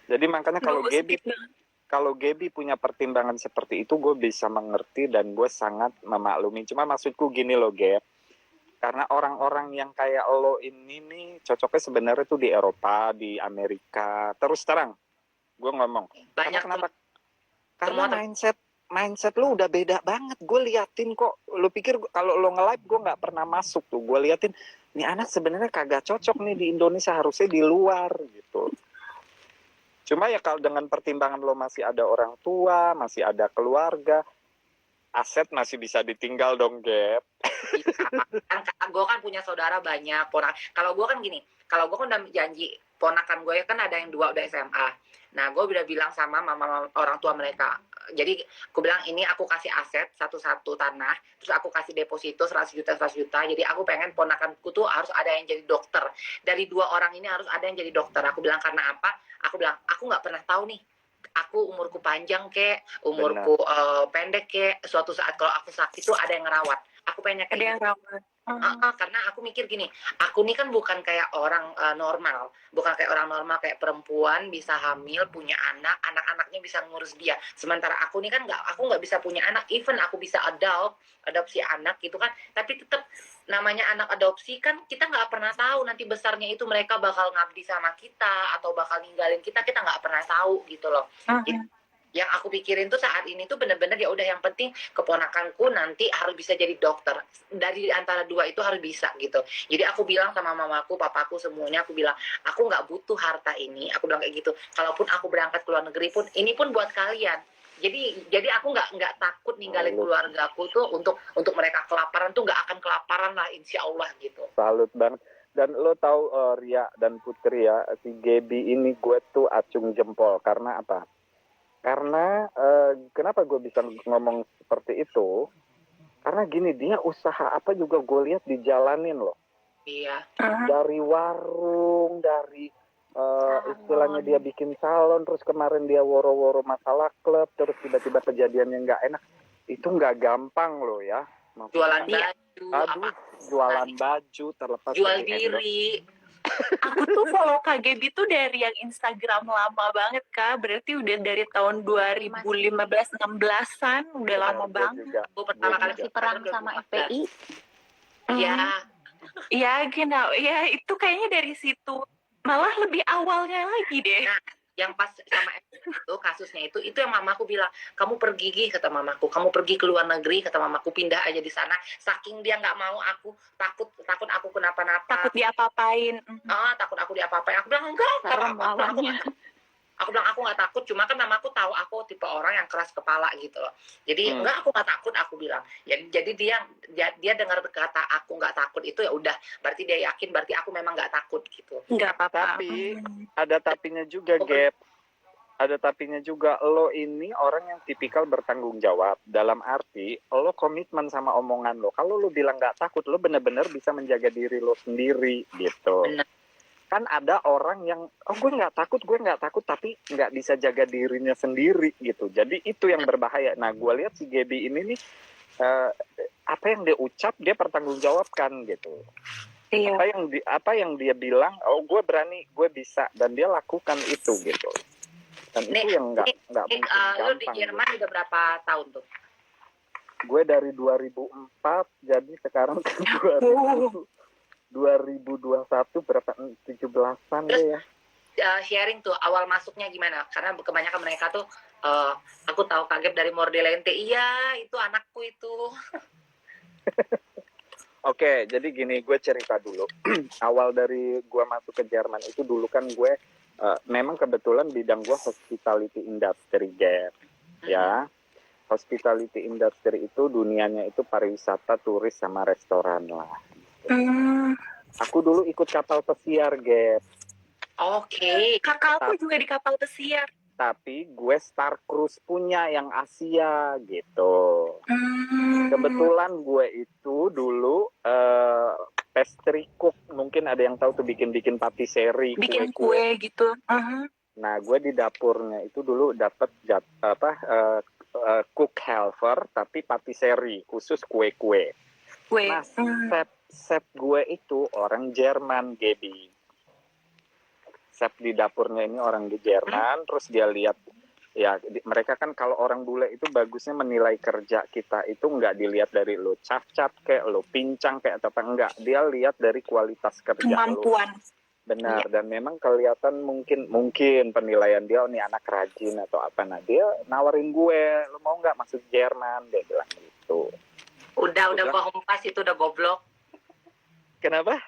Jadi makanya Sedikit banget. kalau Gaby punya pertimbangan seperti itu, gue bisa mengerti dan gue sangat memaklumi. Cuma maksudku gini loh, Gap. Karena orang-orang yang kayak lo ini nih cocoknya sebenarnya tuh di Eropa, di Amerika. Terus terang, gue ngomong. Karena Banyak kenapa? Karena semua mindset lo udah beda banget. Gue liatin kok. Lo pikir kalau lo nge-live gue nggak pernah masuk tuh. Gue liatin, nih anak sebenarnya kagak cocok nih di Indonesia, harusnya di luar gitu. Cuma ya kalau dengan pertimbangan lo masih ada orang tua, masih ada keluarga, aset masih bisa ditinggal dong, Gap. kan gue kan punya saudara banyak kalau gue kan gini, kalau gue kan udah janji ponakan gue kan ada yang 2 udah SMA. Nah gue udah bilang sama mama orang tua mereka, jadi aku bilang ini aku kasih aset satu-satu tanah, terus aku kasih deposito 100 juta, jadi aku pengen ponakanku tuh harus ada yang jadi dokter, dari 2 orang ini harus ada yang jadi dokter. Aku bilang karena apa, aku bilang aku nggak pernah tahu nih, aku umurku panjang kek, umurku pendek kek, suatu saat kalau aku sakit tuh ada yang ngerawat. Aku pengen Ada yang rawat. karena aku mikir gini, aku nih kan bukan kayak orang normal, bukan kayak orang normal kayak perempuan bisa hamil punya anak, anak-anaknya bisa ngurus dia. Sementara aku nih kan aku nggak bisa punya anak, even aku bisa adopsi anak gitu kan, tapi tetap namanya anak adopsi kan kita nggak pernah tahu nanti besarnya itu mereka bakal ngabdi sama kita atau bakal ninggalin kita nggak pernah tahu gitu loh. Yang aku pikirin tuh saat ini tuh bener-bener ya udah yang penting keponakanku nanti harus bisa jadi dokter, dari antara 2 itu harus bisa gitu. Jadi aku bilang sama mamaku, papaku, semuanya aku bilang aku nggak butuh harta ini, aku bilang kayak gitu. Kalaupun aku berangkat ke luar negeri pun ini pun buat kalian. Jadi aku nggak takut ninggalin keluargaku tuh untuk mereka kelaparan tuh, nggak akan kelaparan lah insya Allah gitu. Salut banget. Dan lo tahu Ria dan Putri ya, si Gaby ini gue tuh acung jempol. Karena apa? Karena kenapa gue bisa ngomong seperti itu? Karena gini, dia usaha apa juga gue lihat dijalanin loh. Iya. Dari warung, dari istilahnya dia bikin salon, terus kemarin dia woro-woro masalah klub, terus tiba-tiba kejadiannya nggak enak. Itu nggak gampang loh ya. Jualan baju, jualan baju terlepas jual diri. Aku tuh follow Kak Gaby tuh dari yang Instagram lama banget Kak, berarti udah dari tahun 2015-16an, udah lama banget. Gue pertama kali masih perang sama FPI. Ya. Ya genau, ya itu kayaknya dari situ. Malah lebih awalnya lagi deh. Nah, yang pas sama itu kasusnya itu yang mamaku bilang, kamu pergi kata mamaku, kamu pergi ke luar negeri kata mamaku, pindah aja di sana. Saking dia nggak mau aku, takut aku kenapa-napa, takut diapa-apain. Takut aku diapa-apain. Aku bilang enggak, aku bilang aku nggak takut, cuma kan mamaku tahu aku tipe orang yang keras kepala gitu loh. Jadi enggak, aku nggak takut, aku bilang. Jadi dia dengar kata aku nggak takut itu ya udah, berarti dia yakin, berarti aku memang nggak takut gitu. Nggak apa-apa. Tapi ada tapinya juga, Gap. Ada tapinya juga, lo ini orang yang tipikal bertanggung jawab. Dalam arti, lo komitmen sama omongan lo. Kalau lo bilang nggak takut, lo bener-bener bisa menjaga diri lo sendiri gitu. Bener. Kan ada orang yang gue nggak takut tapi nggak bisa jaga dirinya sendiri gitu. Jadi itu yang berbahaya. Nah gue lihat si Gaby ini nih apa yang dia ucap dia pertanggungjawabkan gitu. Iya. Apa yang dia bilang, gue berani, gue bisa, dan dia lakukan itu gitu. Dan itu yang nggak mungkin gampang. Lu di Jerman udah berapa tahun tuh? Gue dari 2004, jadi sekarang ke 2021 berapa, 17-an deh ya. Sharing tuh awal masuknya gimana? Karena kebanyakan mereka tuh aku tahu kaget dari Mordelente. Iya, itu anakku itu. Oke, jadi gini, gue cerita dulu. Awal dari gue masuk ke Jerman itu dulu kan gue memang kebetulan bidang gue hospitality industry, Gap. Ya. Hospitality industry itu dunianya itu pariwisata, turis sama restoran lah. Aku dulu ikut kapal pesiar, Gap. Oke. Kakakku juga di kapal pesiar. Tapi gue Star Cruise punya yang Asia gitu. Kebetulan gue itu dulu pastry cook, mungkin ada yang tahu tuh bikin patisserie, bikin kue gitu. Nah gue di dapurnya itu dulu dapet cook helper tapi patisserie khusus kue-kue. Nah chef gue itu orang Jerman, Gaby. chef di dapurnya ini orang di Jerman, terus dia lihat ya mereka kan kalau orang bule itu bagusnya menilai kerja kita itu nggak dilihat dari lo cacat kayak lo pincang kayak atau apa enggak, dia lihat dari kualitas kerja lo. Kemampuan. Benar, dan memang kelihatan mungkin penilaian dia, oh, nih anak rajin atau apa. Nah dia nawarin gue, lo mau nggak masuk Jerman, dia bilang gitu. Udah gua humpas itu udah goblok. Kenapa?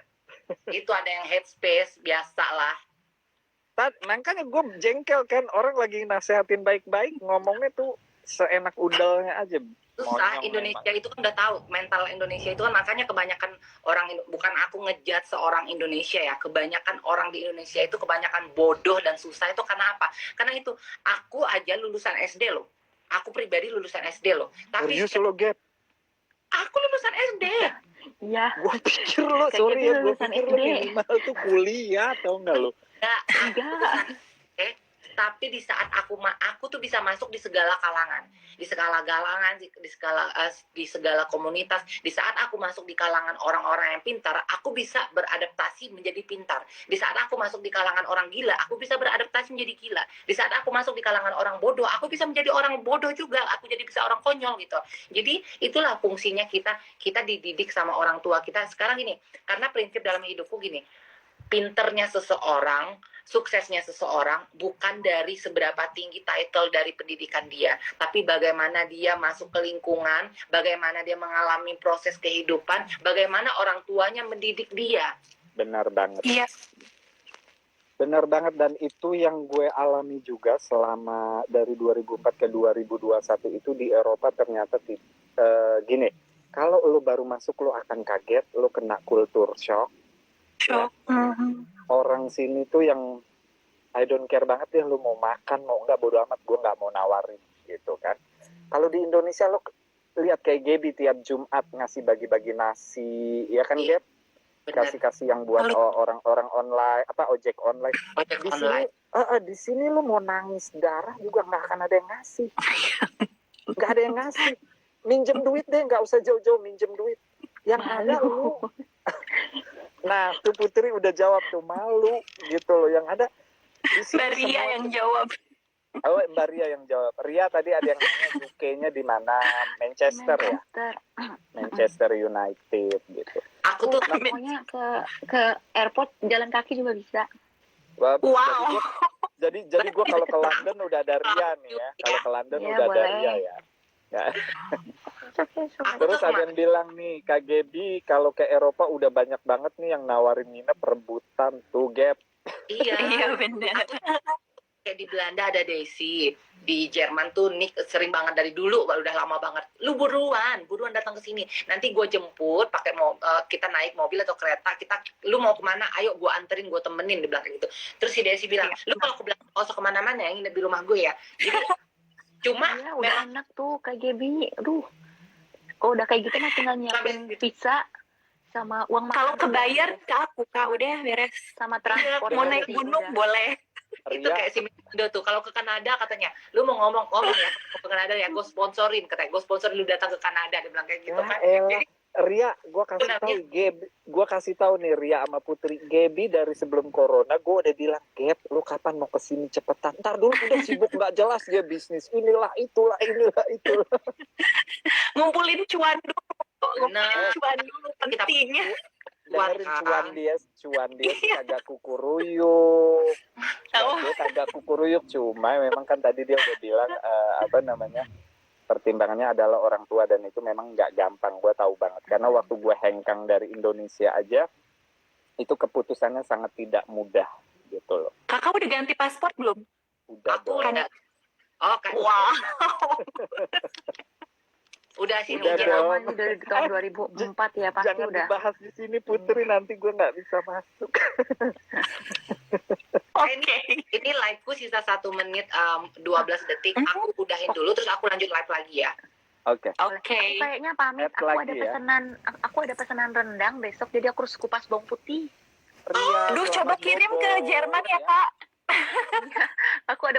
Itu ada yang headspace, biasa lah. Makanya gue jengkel kan, orang lagi nasehatin baik-baik ngomongnya tuh seenak udalnya aja. Susah, Indonesia itu kan udah tahu mental Indonesia itu kan, makanya kebanyakan orang, bukan aku ngejat seorang Indonesia ya, kebanyakan orang di Indonesia itu kebanyakan bodoh dan susah itu karena apa? Karena itu aku aja lulusan SD loh, aku pribadi lulusan SD loh, tapi Serius lo, Gap? aku lulusan SD. Iya. Gue pikir lo, sorry ya, gue pikir lo minimal tuh kuliah, tau nggak lo? Enggak. Tapi di saat aku tuh bisa masuk di segala kalangan, di segala komunitas. Di saat aku masuk di kalangan orang-orang yang pintar, aku bisa beradaptasi menjadi pintar. Di saat aku masuk di kalangan orang gila, aku bisa beradaptasi menjadi gila. Di saat aku masuk di kalangan orang bodoh, aku bisa menjadi orang bodoh juga. Aku jadi bisa orang konyol gitu. Jadi itulah fungsinya kita dididik sama orang tua kita. Sekarang gini, karena prinsip dalam hidupku gini, pinternya seseorang, suksesnya seseorang bukan dari seberapa tinggi title dari pendidikan dia, tapi bagaimana dia masuk ke lingkungan, bagaimana dia mengalami proses kehidupan, bagaimana orang tuanya mendidik dia. Benar banget. Iya. Benar banget, dan itu yang gue alami juga selama dari 2004 ke 2021 itu di Eropa. Ternyata gini, kalau lo baru masuk lo akan kaget, lo kena culture shock. Shock. Orang sini tuh yang I don't care banget ya, lu mau makan mau enggak bodo amat, gue nggak mau nawarin gitu kan. Kalau di Indonesia lo lihat kayak Gaby tiap Jumat ngasih bagi-bagi nasi, ya kan Gap? Kasih yang buat orang-orang online, ojek online. Ojek Di online. sini, di sini lu mau nangis darah juga nggak akan ada yang ngasih, nggak ada yang ngasih. Minjem duit deh, nggak usah jauh-jauh minjem duit. Yang ada lu. Nah, tuh Putri udah jawab tuh, malu gitu loh. Yang ada Mbak Ria yang jawab. Oh, Mbak Ria yang jawab. Ria tadi ada yang nanya UK-nya di mana? Manchester ya? Manchester United gitu. Aku tuh Pokoknya ke airport jalan kaki juga bisa. Wow. Jadi gue kalau ke London udah ada Ria nih ya. Kalau ke London Ya, udah ada boleh. Ria ya. Ya. Okay. Terus ada yang bilang nih, Kak Gaby kalau ke Eropa udah banyak banget nih yang nawarin nginep rebutan tuh, Gap. iya Benar. kayak di Belanda ada Desi, di Jerman tuh Nick sering banget dari dulu, udah lama banget. Lu buruan datang ke sini. Nanti gue jemput pakai kita naik mobil atau kereta. Lu mau kemana? Ayo gue anterin, gue temenin, dia bilang kayak gitu. Terus si Desi bilang, lu kalau ke Belanda nggak usah kemana-mana, yang nginep di rumah gue ya. Jadi cuma Iya, udah enak tuh kayak Gaby. Aduh. Kalau udah kayak gitu mah tinggal nyiapin pizza sama uang makan. Kalau kebayar ke aku, Kak, udah beres. sama transport. Mau naik gunung boleh. itu Ria, kayak si Mindo tuh, kalau ke Kanada katanya, lu mau ngomong ya ke Kanada ya, gue sponsorin, katanya gue sponsorin lu datang ke Kanada, dia bilang kayak gitu kan. Jadi, Ria, gue kasih tahu nih Ria sama Putri, Gaby dari sebelum corona gue udah bilang, Gap, lu kapan mau kesini cepetan? Ntar dulu udah sibuk nggak jelas dia bisnis, inilah itulah. Ngumpulin cuan dulu. Nah, Cuan dulu pentingnya. Dengerin cuan dia kagak kukuruyuk. Dia kagak kukuruyuk, cuma memang kan tadi dia udah bilang pertimbangannya adalah orang tua, dan itu memang nggak gampang, gue tahu banget. Karena waktu gue hengkang dari Indonesia aja, itu keputusannya sangat tidak mudah gitu loh. Kakak udah ganti paspor belum? Udah aku dong. udah. Kan. Wow. Udah sini Udah izin dong. Zaman dari tahun 2004 ya pasti Jangan udah. dibahas di sini Putri, nanti gue nggak bisa masuk. Oke. Ini live-ku sisa 1 menit 12 detik. Aku udahin dulu, terus aku lanjut live lagi ya. Oke. Oke. Aku kayaknya pamit. Add lagi ya. Aku ada pesanan rendang besok, jadi aku harus kupas bawang putih. Ria, Aduh, coba selamat kirim bobo, ke Jerman ya, Kak. Aku ada